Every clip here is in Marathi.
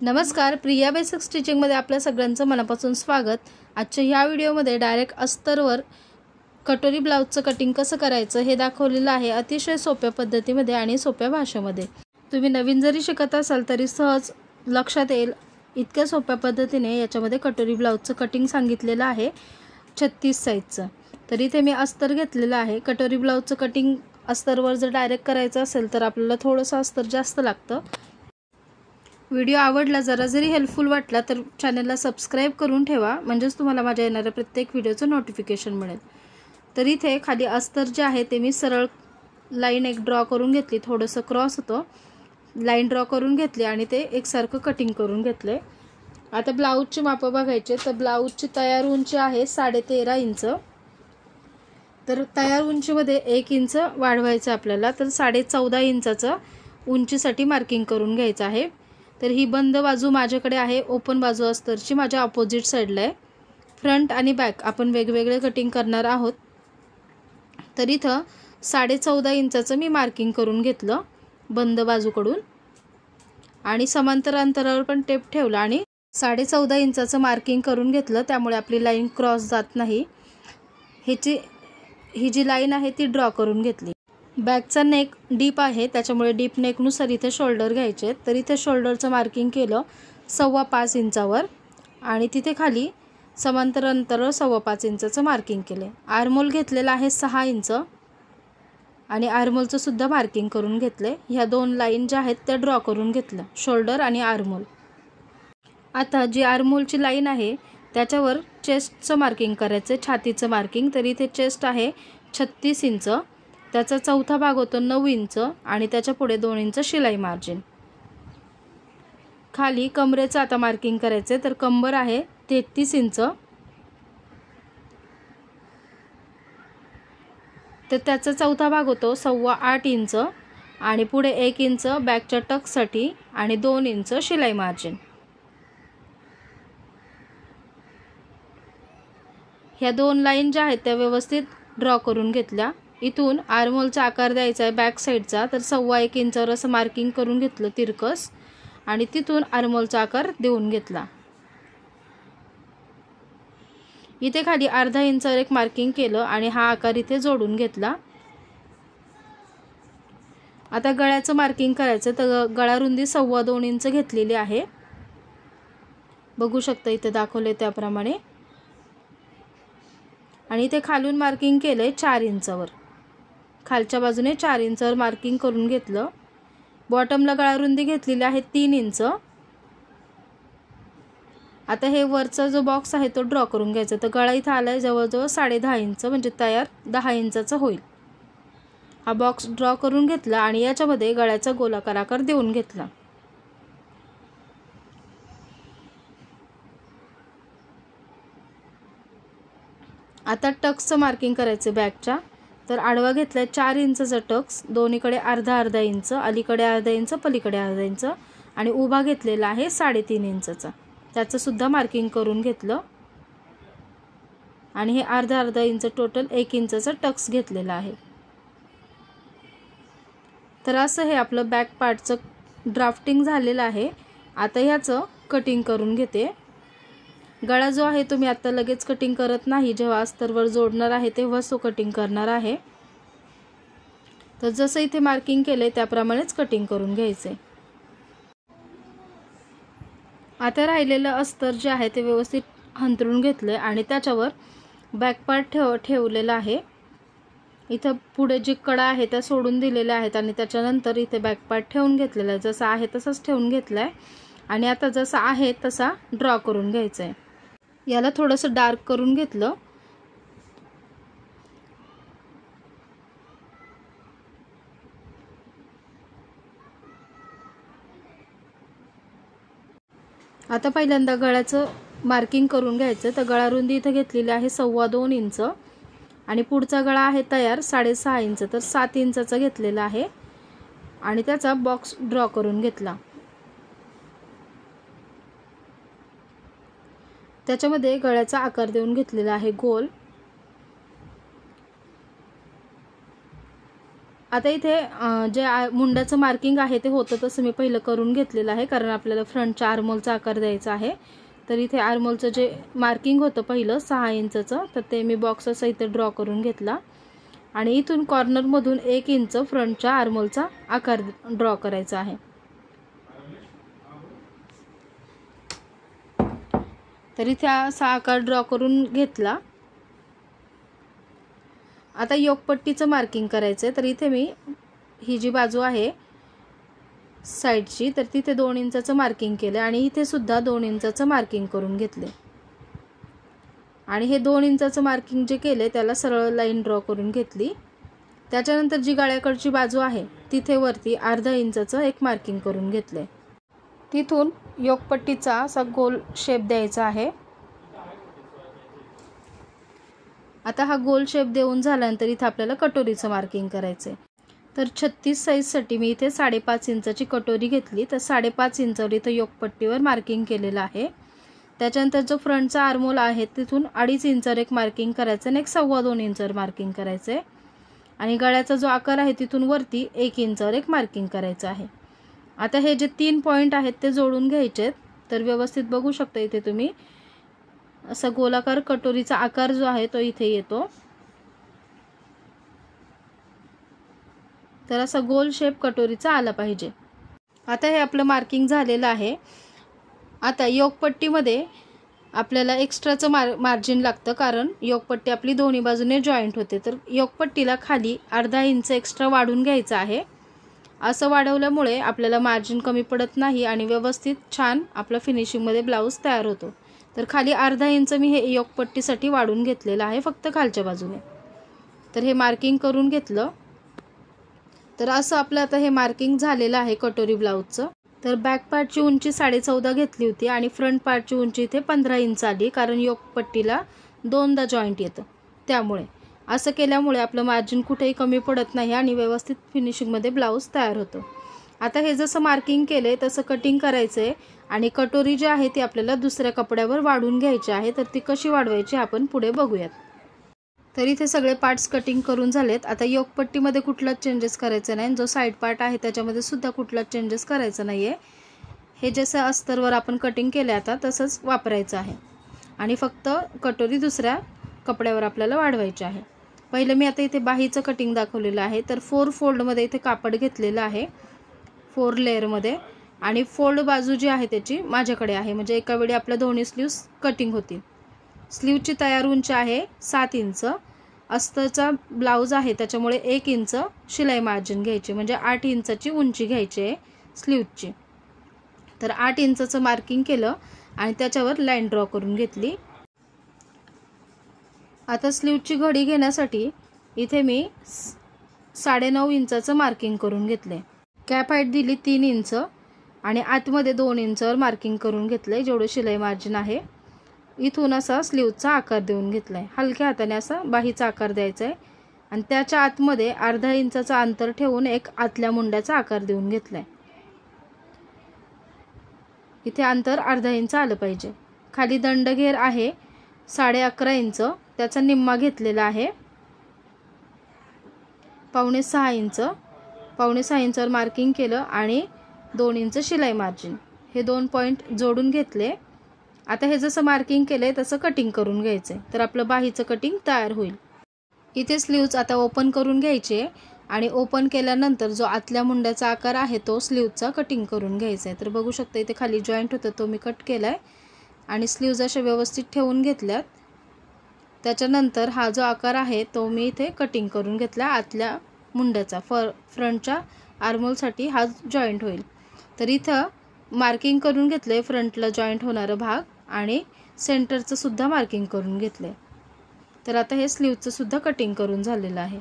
नमस्कार, प्रिया बेसिक स्टिचिंगमध्ये आपल्या सगळ्यांचं मनापासून स्वागत। आजच्या ह्या व्हिडिओमध्ये डायरेक्ट अस्तरवर कटोरी ब्लाउजचं कटिंग कसं करायचं हे दाखवलेलं आहे, अतिशय सोप्या पद्धतीमध्ये आणि सोप्या भाषेमध्ये। तुम्ही नवीन जरी शिकत असाल तरी सहज लक्षात येईल इतक्या सोप्या पद्धतीने याच्यामध्ये कटोरी ब्लाउजचं कटिंग सांगितलेलं आहे 36 साइजचं। तर इथे मी अस्तर घेतलेलं आहे। कटोरी ब्लाउजचं कटिंग अस्तरवर जर डायरेक्ट करायचं असेल तर आपल्याला थोडंसं अस्तर जास्त लागतं। व्हिडिओ आवडला, जरा जरी हेल्पफुल वाटला तर चॅनलला सबस्क्राइब करून ठेवा, म्हणजेच तुम्हाला माझ्या येणाऱ्या प्रत्येक व्हिडिओचं नोटिफिकेशन मिळेल। तर इथे खाली अस्तर जे आहे ते मी सरळ लाईन एक ड्रॉ करून घेतली, थोडंसं क्रॉस होतं, लाईन ड्रॉ करून घेतली आणि ते एकसारखं कटिंग करून घेतले। आता ब्लाउजची मापं बघायचे तर ब्लाउजची तयार उंची आहे 13.5 इंच। तर तयार उंचीमध्ये 1 इंच वाढवायचं आपल्याला, तर 14.5 इंचाचं उंचीसाठी मार्किंग करून घ्यायचं आहे। तर ही बंद बाजू माझ्याकडे आहे, ओपन बाजू अस्तरची माझ्या ऑपोजिट साइडला आहे। फ्रंट आणि बॅक आपण वेगवेगळे कटिंग करणार आहोत। तर इथं 14.5 इंचाचं मी मार्किंग करून घेतलं बंद बाजूकडून आणि समांतर अंतरावर पण टेप ठेवला आणि 14.5 इंचाचं मार्किंग करून घेतलं, त्यामुळे आपली लाईन क्रॉस जात नाही। ही जी लाईन आहे ती ड्रॉ करून घेतली। बॅकचा नेक डीप आहे, त्याच्यामुळे डीप नेकनुसार इथे शोल्डर घ्यायचे। तर इथे शोल्डरचं मार्किंग केलं 5.25 इंचावर आणि तिथे खाली समांतर अंतरावर 5.25 इंचाचं मार्किंग केले। आर्महोल घेतलेला आहे 6 इंच आणि आर्महोलचं सुद्धा मार्किंग करून घेतले। ह्या दोन लाईन ज्या आहेत त्या ड्रॉ करून घेतलं, शोल्डर आणि आर्महोल। आता जी आर्महोलची लाईन आहे त्याच्यावर चेस्टचं मार्किंग करायचं, छातीचं मार्किंग। तर इथे चेस्ट आहे 36 इंच, त्याचा चौथा भाग होतो 9 इंच आणि त्याच्या पुढे 2 इंच शिलाई मार्जिन। खाली कमरेचं आता मार्किंग करायचं, तर कंबर आहे 33 इंच, तर त्याचा चौथा भाग होतो 8.25 इंच आणि पुढे 1 इंच बॅकच्या टक्ससाठी आणि 2 इंच शिलाई मार्जिन। ह्या दोन लाईन ज्या आहेत त्या व्यवस्थित ड्रॉ करून घेतल्या। इथून आर्महोलचा आकार द्यायचा आहे बॅक साईडचा, तर 1.25 इंचावर असं मार्किंग करून घेतलं तिरकस आणि तिथून आर्महोलचा आकार देऊन घेतला। इथे खाली अर्धा इंचावर एक मार्किंग केलं आणि हा आकार इथे जोडून घेतला। आता गळ्याचं मार्किंग करायचं, तर गळा रुंदी 2.25 इंच घेतलेली आहे, बघू शकता इथे दाखवले त्याप्रमाणे। आणि इथे खालून मार्किंग केलंय 4 इंचावर, खालच्या बाजूने 4 इंचावर मार्किंग करून घेतलं। बॉटमला गळा रुंदी घेतलेली आहे 3 इंच। आता हे वरचा जो बॉक्स आहे तो ड्रॉ करून घ्यायचा, तर गळा इथं आलाय जवळजवळ 10.5 इंच, म्हणजे तयार 10 इंचाचा होईल। हा बॉक्स ड्रॉ करून घेतला आणि याच्यामध्ये गळ्याचा गोलाकार आकार देऊन घेतला। आता टक्सचं मार्किंग करायचं बॅकच्या, तर आडवा घेतलाय 4 इंचचा टक्स, दोन्हीकडे अर्धा इंच, अलीकडे अर्धा इंच, पलीकडे अर्धा इंच आणि उभा घेतलेला आहे 3.5 इंचचा, त्याचं सुद्धा मार्किंग करून घेतलं आणि हे अर्धा इंच टोटल 1 इंचचा टक्स घेतलेला आहे। तर असं हे आपलं बॅक पार्टचं ड्राफ्टिंग झालेलं आहे। आता ह्याचं कटिंग करून घेते। गळा जो आहे तो मी आता लगेच कटिंग करत नाही, जेव्हा अस्तरवर जोडणार आहे तेव्हाच तो कटिंग करणार आहे। तर जसं इथे मार्किंग केलंय त्याप्रमाणेच कटिंग करून घ्यायचे। आता राहिलेलं अस्तर जे आहे ते व्यवस्थित हंतरून घेतलंय आणि त्याच्यावर बॅक पार्ट ठेवलेला आहे। इथं पुढे जी कडा आहे त्या सोडून दिलेल्या आहेत आणि त्याच्यानंतर इथे बॅक पार्ट ठेवून घेतलेला आहे, जसा आहे तसाच ठेवून घेतलाय आणि आता जसा आहे तसा ड्रॉ करून घ्यायचा आहे। याला थोडंसं डार्क करून घेतलं। आता पहिल्यांदा गळ्याचं मार्किंग करून घ्यायचं, तर गळा रुंदी इथं घेतलेली आहे 2.25 इंच आणि पुढचा गळा आहे तयार 6.5 इंच, तर 7 इंचाचा घेतलेला आहे आणि त्याचा बॉक्स ड्रॉ करून घेतला। त्याच्यामध्ये गळ्याचा आकार देऊन घेतलेला आहे गोल। आता इथे जे मुंड्याचं मार्किंग आहे ते होतं तसं मी पहिलं करून घेतलेलं आहे, कारण आपल्याला फ्रंटच्या आर्मोलचा आकार द्यायचा आहे. तर इथे आर्मोलचं जे मार्किंग होतं पहिलं 6 इंचचं, तर ते मी बॉक्स असं इथे ड्रॉ करून घेतला आणि इथून कॉर्नरमधून 1 इंच फ्रंटच्या आर्मोलचा आकार ड्रॉ करायचा आहे. तर इथे असा आकार ड्रॉ करून घेतला. आता योकपट्टीचं मार्किंग करायचं आहे. तर इथे मी ही जी बाजू आहे साईडची, तर तिथे 2 इंचाचं मार्किंग केलं आणि इथे सुद्धा 2 इंचाचं मार्किंग करून घेतले आणि हे 2 इंचाचं मार्किंग जे केले त्याला सरळ लाईन ड्रॉ करून घेतली. त्याच्यानंतर जी गळ्याकडची बाजू आहे तिथे वरती अर्धा इंचाचं एक मार्किंग करून घेतले. तिथून योकपट्टीचा असा गोल शेप द्यायचा आहे. आता हा गोल शेप देऊन झाल्यानंतर इथे आपल्याला कटोरीचं मार्किंग करायचं आहे. तर 36 साईजसाठी मी इथे 5.5 इंचाची कटोरी घेतली. तर 5.5 इंचावर इथं योकपट्टीवर मार्किंग केलेलं आहे. त्याच्यानंतर जो फ्रंटचा आर्मोल आहे तिथून 2.5 इंचावर एक मार्किंग करायचं आणि एक 2.25 इंचावर मार्किंग करायचं आहे आणि गळ्याचा जो आकार आहे तिथून वरती 1 इंचावर एक मार्किंग करायचं आहे. आता हे जे 3 पॉईंट आहेत ते जोडून घ्यायचे आहेत. तर व्यवस्थित बघू शकता इथे तुम्ही असा गोलाकार कटोरीचा आकार जो आहे तो इथे येतो. तर असा गोल शेप कटोरीचा आला पाहिजे. आता हे आपलं मार्किंग झालेलं आहे. आता योकपट्टीमध्ये आपल्याला एक्स्ट्राचं मार्जिन लागतं, कारण योकपट्टी आपली दोन्ही बाजूने जॉईंट होते. तर योकपट्टीला खाली अर्धा इंच एक्स्ट्रा वाढून घ्यायचं आहे. असं वाढवल्यामुळे आपल्याला मार्जिन कमी पडत नाही आणि व्यवस्थित छान आपला फिनिशिंगमध्ये ब्लाऊज तयार होतो. तर खाली अर्धा इंच मी हे योकपट्टीसाठी वाढून घेतलेलं आहे फक्त खालच्या बाजूने. तर हे मार्किंग करून घेतलं. तर असं आपलं आता हे मार्किंग झालेलं आहे कटोरी ब्लाऊजचं. तर बॅक पार्टची उंची 14.5 घेतली होती आणि फ्रंट पार्टची उंची इथे 15 इंच आली, कारण योकपट्टीला 2दा जॉईंट येतं. त्यामुळे असं केल्यामुळे आपलं मार्जिन कुठेही कमी पडत नाही आणि व्यवस्थित फिनिशिंगमध्ये ब्लाऊज तयार होतो. आता हे जसं मार्किंग केलं आहे तसं कटिंग करायचं आहे आणि कटोरी जी आहे ती आपल्याला दुसऱ्या कपड्यावर वाढवून घ्यायची आहे. तर ती कशी वाढवायची आपण पुढे बघूयात. तर इथे सगळे पार्ट्स कटिंग करून झालेत. आता योकपट्टीमध्ये कुठलाच चेंजेस करायचं नाही. जो साईड पार्ट आहे त्याच्यामध्ये सुद्धा कुठलाच चेंजेस करायचं नाही आहे. हे जसं अस्तरवर आपण कटिंग केलं आता तसंच वापरायचं आहे आणि फक्त कटोरी दुसऱ्या कपड्यावर आपल्याला वाढवायची आहे. पहिलं मी आता इथे बाहीचं कटिंग दाखवलेलं आहे. तर 4 फोल्डमध्ये इथे कापड घेतलेलं आहे 4 लेअरमध्ये आणि फोल्ड बाजू जी आहे त्याची माझ्याकडे आहे, म्हणजे एका वेळी आपल्या दोन्ही स्लीव्स कटिंग होतील. स्लीवची तयार उंची आहे 7 इंच. अस्तरचा ब्लाऊज आहे त्याच्यामुळे 1 इंच शिलाई मार्जिन घ्यायची, म्हणजे 8 इंचाची उंची घ्यायची आहे स्लीवची. तर 8 इंचाचं मार्किंग केलं आणि त्याच्यावर लाईन ड्रॉ करून घेतली. आता स्लीवची घडी घेण्यासाठी इथे मी 9.5 इंचाचं मार्किंग करून घेतले. कॅप हाईट दिली 3 इंच आणि आतमध्ये 2 इंचावर मार्किंग करून घेतलंय जेवढं शिलाई मार्जिन आहे. इथून असा स्लीवचा आकार देऊन घेतलाय. हलक्या हाताने असा बाहीचा आकार द्यायचा आहे आणि त्याच्या आतमध्ये अर्धा इंचाचं अंतर ठेवून एक आतल्या मुंड्याचा आकार देऊन घेतलाय. इथे अंतर अर्धा इंच आलं पाहिजे. खाली दंडघेर आहे 11.5 इंच, त्याचा निम्मा घेतलेला आहे 5.25 इंच. 5.25 इंचावर मार्किंग केलं आणि 2 इंच शिलाई मार्जिन, हे 2 पॉईंट जोडून घेतले. आता हे जसं मार्किंग केलंय तसं कटिंग करून घ्यायचंय, तर आपलं बाहीचं कटिंग तयार होईल. इथे स्लीव्ज आता ओपन करून घ्यायचे आणि ओपन केल्यानंतर जो आतल्या मुंड्याचा आकार आहे तो स्लीवचा कटिंग करून घ्यायचा आहे. तर बघू शकता इथे खाली जॉईंट होतं तो मी कट केलाय आणि स्लीव्ज अशा व्यवस्थित ठेवून घेतल्यात. त्याच्यानंतर हा जो आकार आहे तो मी इथे कटिंग करून घेतला आतल्या मुंड्याचा. फ्रंटच्या आर्मोलसाठी हा जॉईंट होईल. तर इथं मार्किंग करून घेतलंय फ्रंटला जॉईंट होणारा भाग आणि सेंटरचं सुद्धा मार्किंग करून घेतलंय. तर आता हे स्लीवचं सुद्धा कटिंग करून झालेलं आहे.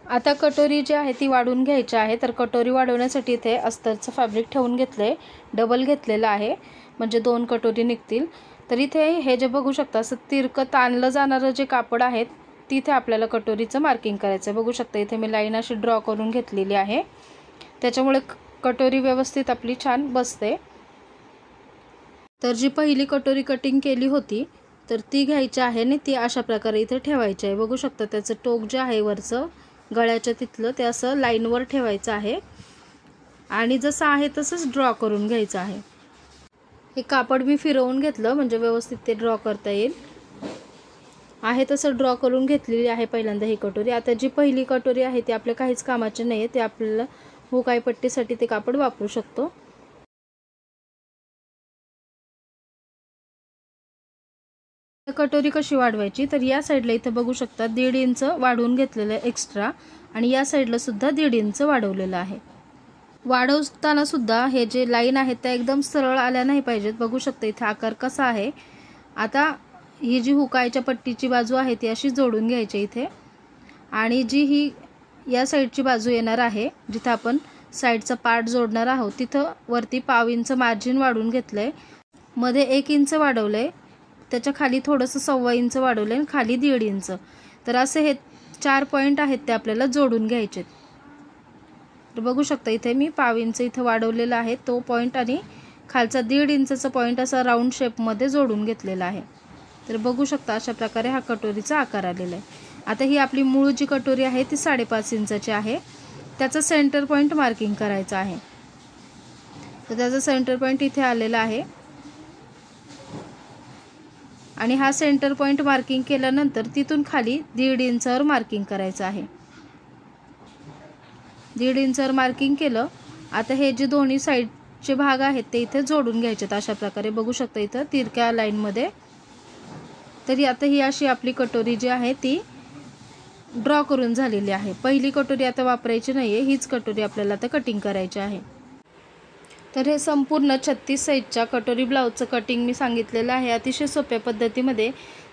आता कटोरी जी आहे ती वाढवून घ्यायची आहे. तर कटोरी वाढवण्यासाठी इथे अस्तरचं फॅब्रिक ठेवून घेतलंय, डबल घेतलेलं आहे म्हणजे 2 कटोरी निघतील. तर इथे हे जे बघू शकता असं तिरकं ताणलं जाणारं जे कापड आहे तिथे आपल्याला कटोरीचं मार्किंग करायचं आहे. बघू शकता इथे मी लाईन अशी ड्रॉ करून घेतलेली आहे, त्याच्यामुळे कटोरी व्यवस्थित आपली छान बसते. तर जी पहिली कटोरी कटिंग केली होती तर ती घ्यायची आहे आणि ती अशा प्रकारे इथे ठेवायची आहे. बघू शकता त्याचं टोक जे आहे वरचं गळ्याच्या तिथलं ते असं लाईनवर ठेवायचं आहे आणि जसं आहे तसंच ड्रॉ करून घ्यायचं आहे। हे कापड मी फिरवून घेतलं म्हणजे व्यवस्थित ते ड्रॉ करता येईल। आहे तसं ड्रॉ करून घेतलेली आहे पहिल्यांदा ही कटोरी। आता जी पहिली कटोरी आहे ती आपल्या काहीच कामाची नाही आहे, ते आपल्याला हुकाई पट्टीसाठी ते कापड वापरू शकतो। कटोरी कशी वाढवायची तर या साईडला इथे बघू शकता 1.5 इंच वाढवून घेतलेलं आहे एक्स्ट्रा आणि या साईडला सुद्धा 1.5 इंच वाढवलेलं आहे। वाढवताना सुद्धा हे जे लाईन आहेत त्या एकदम सरळ आल्या नाही पाहिजेत। बघू शकता इथे आकार कसा आहे। आता ही जी हुकायच्या पट्टीची बाजू आहे ती अशी जोडून घ्यायची इथे आणि जी ही या साईडची बाजू येणार आहे जिथे आपण साईडचा पार्ट जोडणार आहोत तिथं वरती 1/2 इंच मार्जिन वाढवून घेतलंय, मध्ये 1 इंच वाढवलंय, त्याच्या खाली थोडंसं 1.25 इंच वाढवलंय आणि खाली 1.5 इंच। तर असे हे 4 पॉईंट आहेत ते आपल्याला जोडून घ्यायचे। तर बघू शकता इथे मी 1/2 इंच इथे वाढवलेला आहे तो पॉईंट आणि खालचा 1.5 इंचचा पॉईंट असा राऊंड शेपमध्ये जोडून घेतलेला आहे। तर बघू शकता अशा प्रकारे हा कटोरीचा आकार आलेला आहे। आता ही आपली मूळ जी कटोरी आहे ती 5.5 इंचाची आहे, त्याचा सेंटर पॉईंट मार्किंग करायचा आहे। तर त्याचा सेंटर पॉईंट इथे आलेला आहे आणि हा सेंटर पॉईंट मार्किंग केल्यानंतर तिथून खाली 1.5 इंचावर मार्किंग करायचं आहे। 1.5 इंचावर मार्किंग केलं। आता हे जे दोन्ही साईडचे भाग आहेत ते इथे जोडून घ्यायचे अशा प्रकारे बघू शकता इथं तिरक्या लाईनमध्ये। तरी आता ही अशी आपली कटोरी जी आहे ती ड्रॉ करून झालेली आहे। पहिली कटोरी आता वापरायची नाहीये, हीच कटोरी आपल्याला आता कटिंग करायची आहे। तर हे संपूर्ण 36 साईजच्या कटोरी ब्लाउजचं कटिंग मी सांगितलेलं आहे अतिशय सोप्या पद्धतीमध्ये।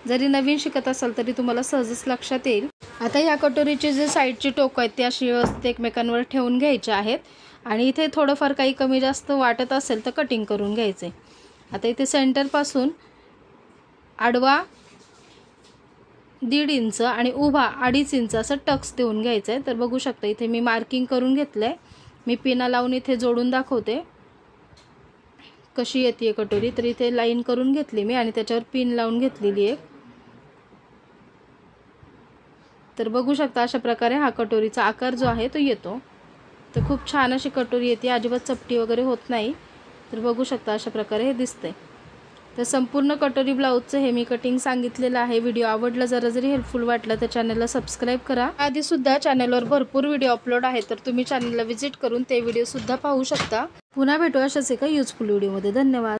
जरी नवीन शिकत असाल तरी तुम्हाला सहजच लक्षात येईल। आता या कटोरीचे जे साईडचे टोक आहेत ते अशी व्यवस्थित एकमेकांवर ठेवून घ्यायचे आहेत आणि इथे थोडंफार काही कमी जास्त वाटत असेल तर कटिंग करून घ्यायचे। आता इथे सेंटरपासून आडवा 1.5 इंच आणि उभा 2.5 इंच असं टक्स देऊन घ्यायचं आहे। तर बघू शकता इथे मी मार्किंग करून घेतलंय, मी पिना लावून इथे जोडून दाखवते कशी येते कटोरी। तर इथे लाईन करून घेतली मी आणि त्याच्यावर पिन लावून घेतलेली आहे। तर बघू शकता अशा प्रकारे हा कटोरीचा आकार जो आहे तो येतो। तर खूप छान अशी कटोरी येते, अजिबात चपटी वगैरे होत नाही। तर बघू शकता अशा प्रकारे हे दिसते। तर संपूर्ण कटोरी ब्लाउजचं हे मी कटिंग सांगितलेलं आहे। व्हिडिओ आवडला जरी हेल्पफुल वाटला तर चॅनलला सबस्क्राईब करा। आधी सुद्धा चॅनलवर भरपूर व्हिडिओ अपलोड आहेत तर तुम्ही चॅनलला व्हिजिट करून ते व्हिडिओ सुद्धा पाहू शकता। पुन्हा भेटू अशाच एका युजफुल व्हिडिओमध्ये। धन्यवाद।